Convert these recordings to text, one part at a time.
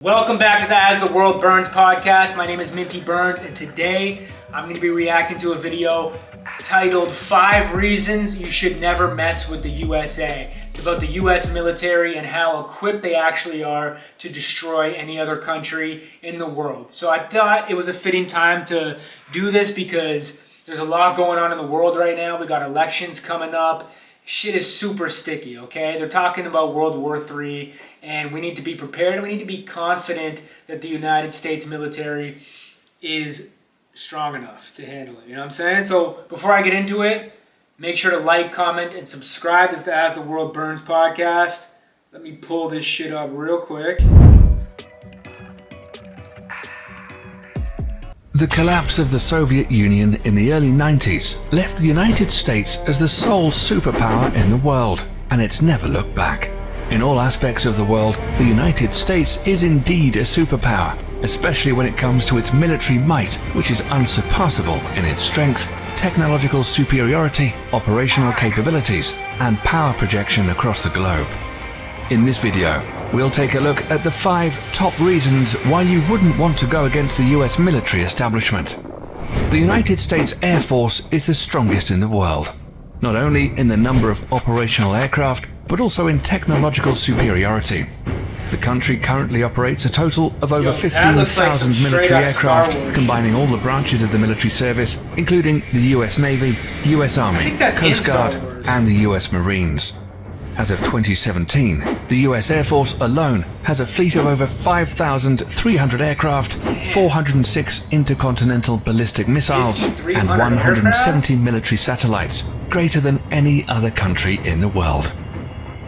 Welcome back to the As the World Burns podcast. My name is Minty Burns, and today I'm going to be reacting to a video titled 5 Reasons You Should Never Mess with the USA. It's about the US military and how equipped they actually are to destroy any other country in the world. So I thought it was a fitting time to do this because there's a lot going on in the world right now. We got elections coming up. Shit is super sticky, okay? They're talking about World War III, and we need to be prepared, and we need to be confident that the United States military is strong enough to handle it, you know what I'm saying? So before I get into it, make sure to like, comment, and subscribe. This is the As the World Burns podcast. Let me pull this shit up real quick. The collapse of the Soviet Union in the early 90s left the United States as the sole superpower in the world, and it's never looked back. In all aspects of the world, the United States is indeed a superpower, especially when it comes to its military might, which is unsurpassable in its strength, technological superiority, operational capabilities, and power projection across the globe. In this video, we'll take a look at the 5 top reasons why you wouldn't want to go against the US military establishment. The United States Air Force is the strongest in the world, not only in the number of operational aircraft, but also in technological superiority. The country currently operates a total of over 15,000 military aircraft, combining all the branches of the military service, including the US Navy, US Army, Coast Guard, and the US Marines. As of 2017, the US Air Force alone has a fleet of over 5,300 aircraft, 406 intercontinental ballistic missiles, and 170 military satellites, greater than any other country in the world.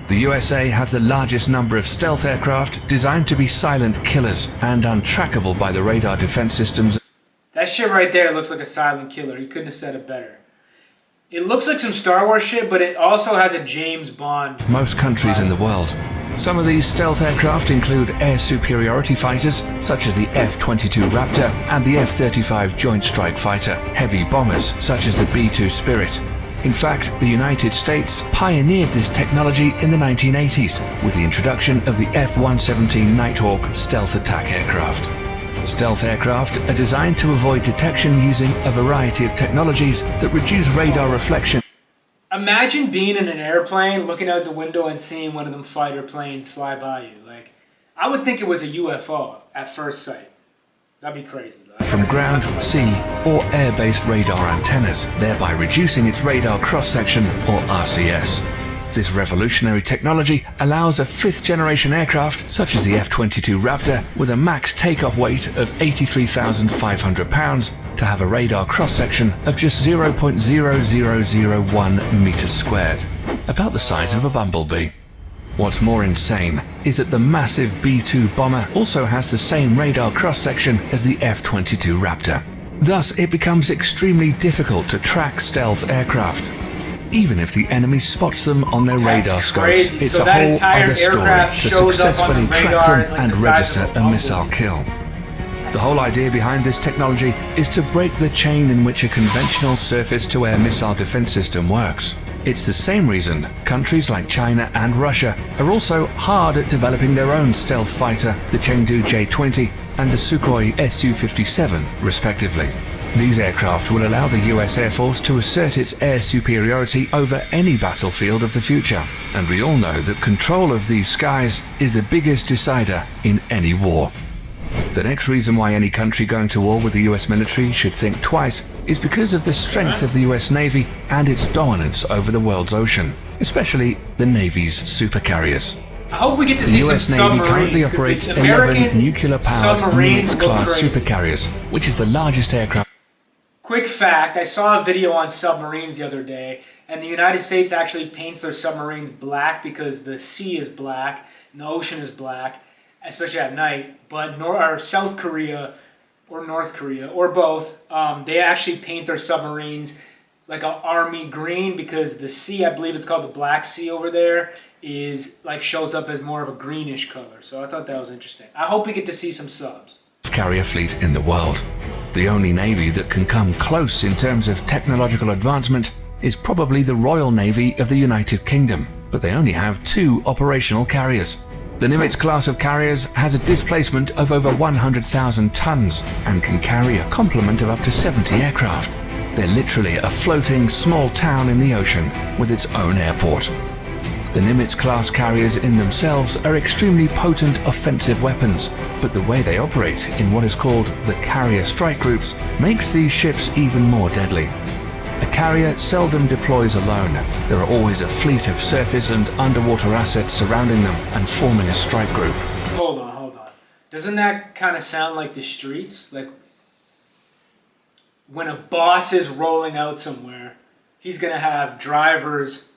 The USA has the largest number of stealth aircraft designed to be silent killers and untrackable by the radar defense systems. That shit right there looks like a silent killer. You couldn't have said it better. It looks like some Star Wars shit, but it also has a James Bond. Most countries in the world. Some of these stealth aircraft include air superiority fighters, such as the F-22 Raptor and the F-35 Joint Strike Fighter, heavy bombers, such as the B-2 Spirit. In fact, the United States pioneered this technology in the 1980s with the introduction of the F-117 Nighthawk stealth attack aircraft. Stealth aircraft are designed to avoid detection using a variety of technologies that reduce radar reflection. Imagine being in an airplane, looking out the window and seeing one of them fighter planes fly by you. Like, I would think it was a UFO at first sight. That'd be crazy. From ground, sea, or air-based radar antennas, thereby reducing its radar cross-section, or RCS. This revolutionary technology allows a 5th-generation aircraft, such as the F-22 Raptor, with a max takeoff weight of 83,500 pounds, to have a radar cross-section of just 0.0001 meters squared, about the size of a bumblebee. What's more insane is that the massive B-2 bomber also has the same radar cross-section as the F-22 Raptor. Thus, it becomes extremely difficult to track stealth aircraft. Even if the enemy spots them on their radar scopes, it's a whole other story to successfully track them and register a missile kill. The whole idea behind this technology is to break the chain in which a conventional surface-to-air missile defense system works. It's the same reason countries like China and Russia are also hard at developing their own stealth fighter, the Chengdu J-20 and the Sukhoi Su-57, respectively. These aircraft will allow the US Air Force to assert its air superiority over any battlefield of the future, and we all know that control of these skies is the biggest decider in any war. The next reason why any country going to war with the US military should think twice is because of the strength of the US Navy and its dominance over the world's ocean, especially the Navy's supercarriers. I hope we get to see the US some Navy currently operates 11 nuclear-powered Nimitz-class supercarriers, which is the largest aircraft. Quick fact, I saw a video on submarines the other day, and the United States actually paints their submarines black because the sea is black and the ocean is black, especially at night. But South Korea or North Korea, or both, they actually paint their submarines like an army green because the sea, I believe it's called the Black Sea over there, is like shows up as more of a greenish color. So I thought that was interesting. I hope we get to see some subs. Carrier fleet in the world. The only navy that can come close in terms of technological advancement is probably the Royal Navy of the United Kingdom, but they only have 2 operational carriers. The Nimitz class of carriers has a displacement of over 100,000 tons and can carry a complement of up to 70 aircraft. They're literally a floating small town in the ocean with its own airport. The Nimitz class carriers in themselves are extremely potent offensive weapons, but the way they operate in what is called the carrier strike groups makes these ships even more deadly. A carrier seldom deploys alone. There are always a fleet of surface and underwater assets surrounding them and forming a strike group. Hold on. Doesn't that kind of sound like the streets? Like when a boss is rolling out somewhere, he's going to have drivers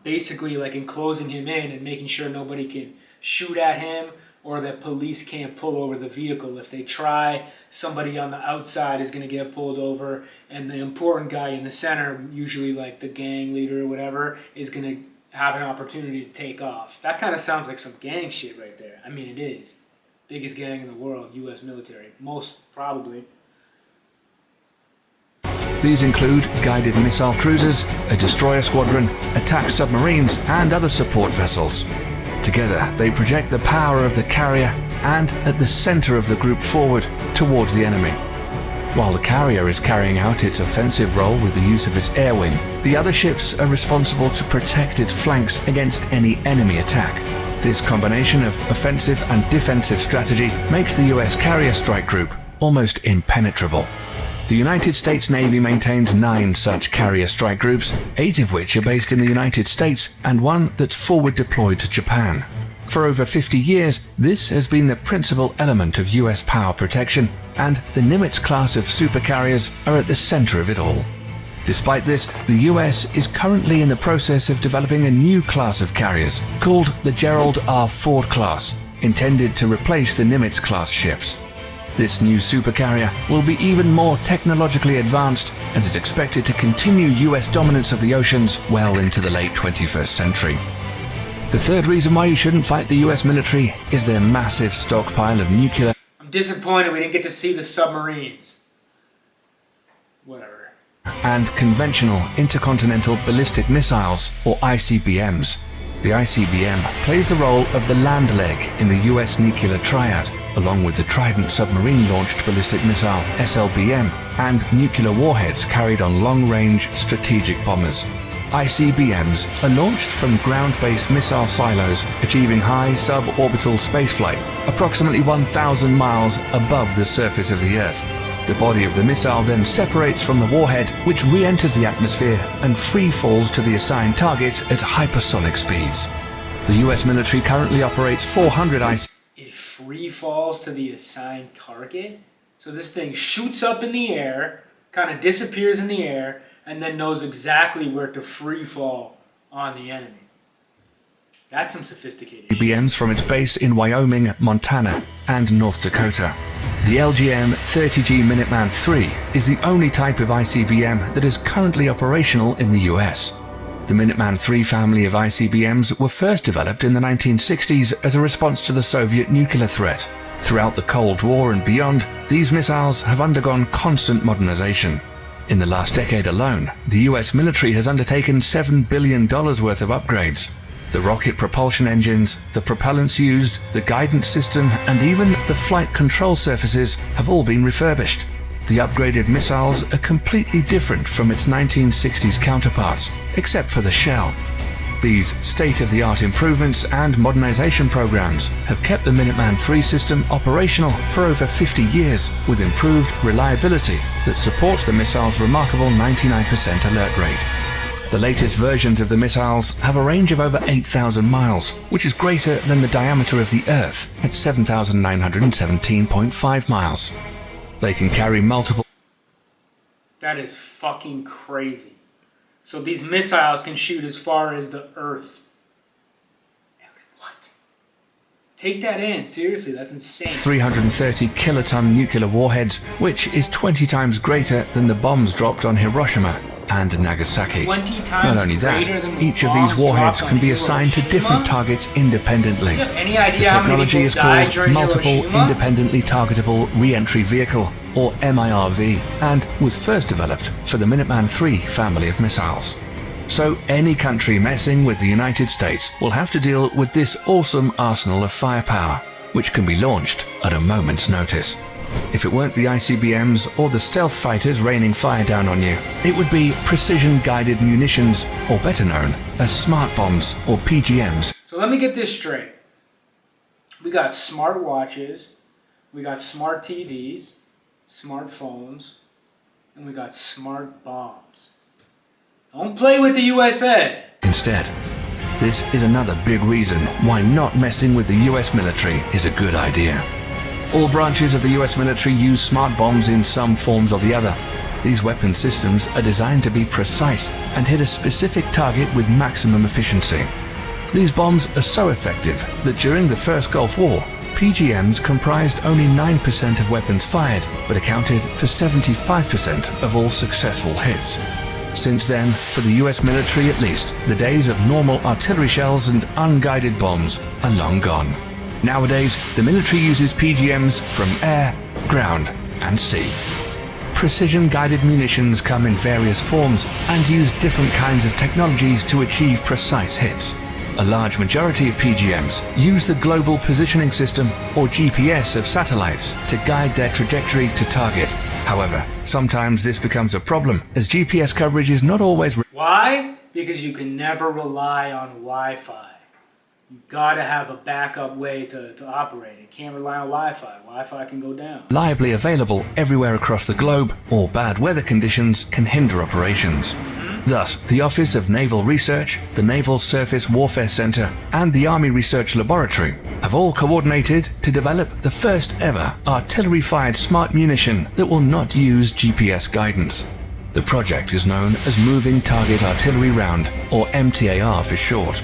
basically like enclosing him in and making sure nobody can shoot at him, or that police can't pull over the vehicle. If they try, somebody on the outside is going to get pulled over, and the important guy in the center, usually like the gang leader or whatever, is going to have an opportunity to take off. That kind of sounds like some gang shit right there. I mean, it is. Biggest gang in the world, U.S. military. Most, probably. These include guided missile cruisers, a destroyer squadron, attack submarines, and other support vessels. Together, they project the power of the carrier and at the center of the group forward towards the enemy. While the carrier is carrying out its offensive role with the use of its air wing, the other ships are responsible to protect its flanks against any enemy attack. This combination of offensive and defensive strategy makes the US carrier strike group almost impenetrable. The United States Navy maintains 9 such carrier strike groups, 8 of which are based in the United States and one that's forward deployed to Japan. For over 50 years, this has been the principal element of US power protection, and the Nimitz class of supercarriers are at the center of it all. Despite this, the US is currently in the process of developing a new class of carriers called the Gerald R. Ford class, intended to replace the Nimitz class ships. This new supercarrier will be even more technologically advanced and is expected to continue US dominance of the oceans well into the late 21st century. The third reason why you shouldn't fight the US military is their massive stockpile of nuclear. I'm disappointed we didn't get to see the submarines. Whatever. And conventional intercontinental ballistic missiles, or ICBMs. The ICBM plays the role of the land leg in the US nuclear triad, along with the Trident submarine-launched ballistic missile SLBM and nuclear warheads carried on long-range strategic bombers. ICBMs are launched from ground-based missile silos, achieving high suborbital spaceflight, approximately 1,000 miles above the surface of the Earth. The body of the missile then separates from the warhead, which re-enters the atmosphere and free falls to the assigned target at hypersonic speeds. The US military currently operates 400 It free falls to the assigned target? So this thing shoots up in the air, kind of disappears in the air, and then knows exactly where to free fall on the enemy. That's some sophisticated ICBMs from its base in Wyoming, Montana, and North Dakota. The LGM-30G Minuteman III is the only type of ICBM that is currently operational in the US. The Minuteman III family of ICBMs were first developed in the 1960s as a response to the Soviet nuclear threat. Throughout the Cold War and beyond, these missiles have undergone constant modernization. In the last decade alone, the US military has undertaken $7 billion worth of upgrades. The rocket propulsion engines, the propellants used, the guidance system, and even the flight control surfaces have all been refurbished. The upgraded missiles are completely different from its 1960s counterparts, except for the shell. These state-of-the-art improvements and modernization programs have kept the Minuteman III system operational for over 50 years with improved reliability that supports the missile's remarkable 99% alert rate. The latest versions of the missiles have a range of over 8,000 miles, which is greater than the diameter of the Earth at 7,917.5 miles. They can carry multiple... That is fucking crazy. So these missiles can shoot as far as the Earth. What? Take that in, seriously, that's insane. 330 kiloton nuclear warheads, which is 20 times greater than the bombs dropped on Hiroshima and Nagasaki. 20 times Not only that, each of these warheads can be assigned to different targets independently. Do you have any idea The how many technology people is died called during Multiple Hiroshima? Independently Targetable Re-Entry Vehicle, or MIRV, and was first developed for the Minuteman III family of missiles. So any country messing with the United States will have to deal with this awesome arsenal of firepower, which can be launched at a moment's notice. If it weren't the ICBMs or the stealth fighters raining fire down on you, it would be precision-guided munitions, or better known as smart bombs or PGMs. So let me get this straight. We got smart watches, we got smart TVs, smartphones, and we got smart bombs. Don't play with the USA! Instead, this is another big reason why not messing with the US military is a good idea. All branches of the US military use smart bombs in some forms or the other. These weapon systems are designed to be precise and hit a specific target with maximum efficiency. These bombs are so effective that during the First Gulf War, PGMs comprised only 9% of weapons fired, but accounted for 75% of all successful hits. Since then, for the US military at least, the days of normal artillery shells and unguided bombs are long gone. Nowadays, the military uses PGMs from air, ground, and sea. Precision-guided munitions come in various forms and use different kinds of technologies to achieve precise hits. A large majority of PGMs use the Global Positioning System, or GPS, of satellites to guide their trajectory to target. However, sometimes this becomes a problem, as GPS coverage is not always... Why? Because you can never rely on Wi-Fi. You gotta have a backup way to operate. You can't rely on Wi-Fi. Wi-Fi can go down. Reliably available everywhere across the globe, or bad weather conditions can hinder operations. Thus, the Office of Naval Research, the Naval Surface Warfare Center, and the Army Research Laboratory have all coordinated to develop the first ever artillery-fired smart munition that will not use GPS guidance. The project is known as Moving Target Artillery Round, or MTAR for short.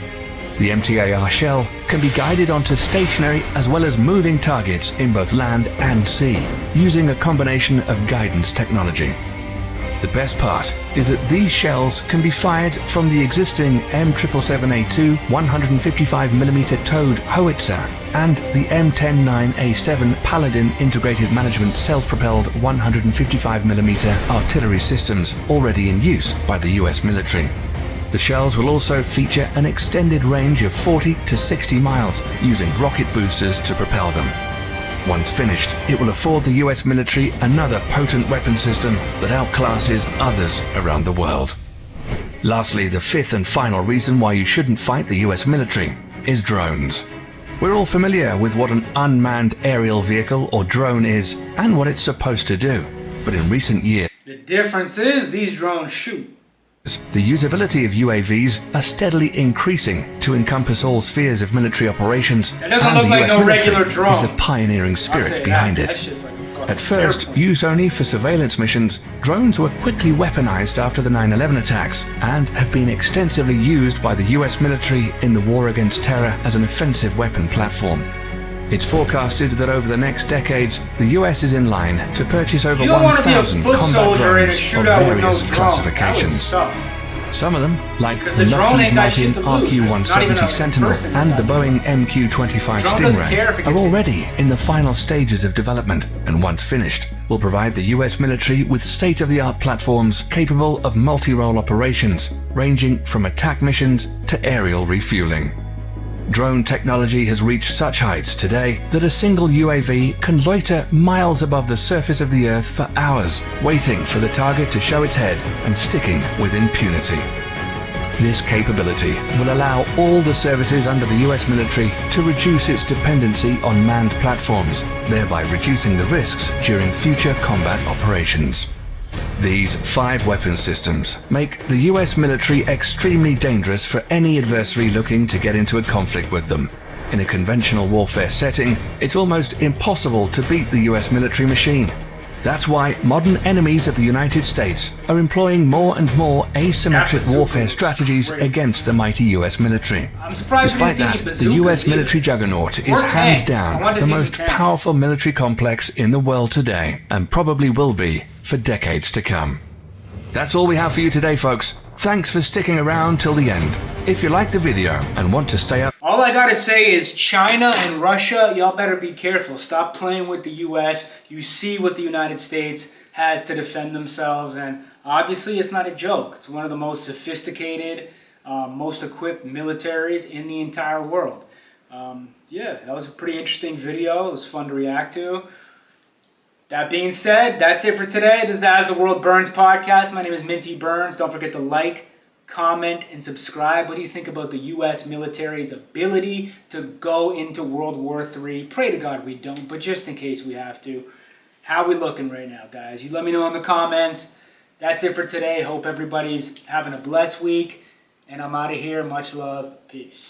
The MTAR shell can be guided onto stationary as well as moving targets in both land and sea, using a combination of guidance technology. The best part is that these shells can be fired from the existing M777A2 155mm towed howitzer and the M109A7 Paladin Integrated Management self-propelled 155mm artillery systems already in use by the US military. The shells will also feature an extended range of 40 to 60 miles, using rocket boosters to propel them. Once finished, it will afford the US military another potent weapon system that outclasses others around the world. Lastly, the fifth and final reason why you shouldn't fight the US military is drones. We're all familiar with what an unmanned aerial vehicle or drone is and what it's supposed to do, but in recent years, The difference is these drones shoot. the usability of UAVs are steadily increasing to encompass all spheres of military operations, That doesn't and look the like US no military regular drone. is the pioneering I'll spirit say behind that. it. That's just like a fucking At first, airplane. used only for surveillance missions, drones were quickly weaponized after the 9/11 attacks and have been extensively used by the US military in the war against terror as an offensive weapon platform. It's forecasted that over the next decades, the US is in line to purchase over You don't want to be a 1,000 foot combat soldier in a drones of shootout with no various drone. That would classifications. suck. Some of them, like Because the the drone Lockheed ain't got Martin shit to lose. There's not even RQ-170 a Sentinel person and the inside. Boeing MQ-25 Drone doesn't care if Stingray it are gets hit. already in the final stages of development, and once finished, will provide the US military with state-of-the-art platforms capable of multi-role operations, ranging from attack missions to aerial refueling. Drone technology has reached such heights today that a single UAV can loiter miles above the surface of the Earth for hours, waiting for the target to show its head and sticking with impunity. This capability will allow all the services under the US military to reduce its dependency on manned platforms, thereby reducing the risks during future combat operations. These 5 weapon systems make the US military extremely dangerous for any adversary looking to get into a conflict with them. In a conventional warfare setting, it's almost impossible to beat the US military machine. That's why modern enemies of the United States are employing more and more asymmetric warfare strategies against the mighty US military. I'm surprised we Despite didn't that, see any the US bazookas military juggernaut is Or hands tanks. I down wanted to the see some most tanks. powerful military complex in the world today, and probably will be for decades to come. That's all we have for you today, folks. Thanks for sticking around till the end. If you liked the video and want to stay up, All I gotta say is China and Russia, y'all better be careful. Stop playing with the US. You see what the United States has to defend themselves, and Obviously, it's not a joke. It's one of the most sophisticated, most equipped militaries in the entire world. Yeah, that was a pretty interesting video. It was fun to react to. That being said, that's it for today. This is the As the World Burns podcast. My name is Minty Burns. Don't forget to like, comment, and subscribe. What do you think about the U.S. military's ability to go into World War III? Pray to God we don't, but just in case we have to. How are we looking right now, guys? You let me know in the comments. That's it for today. Hope everybody's having a blessed week. And I'm out of here. Much love. Peace.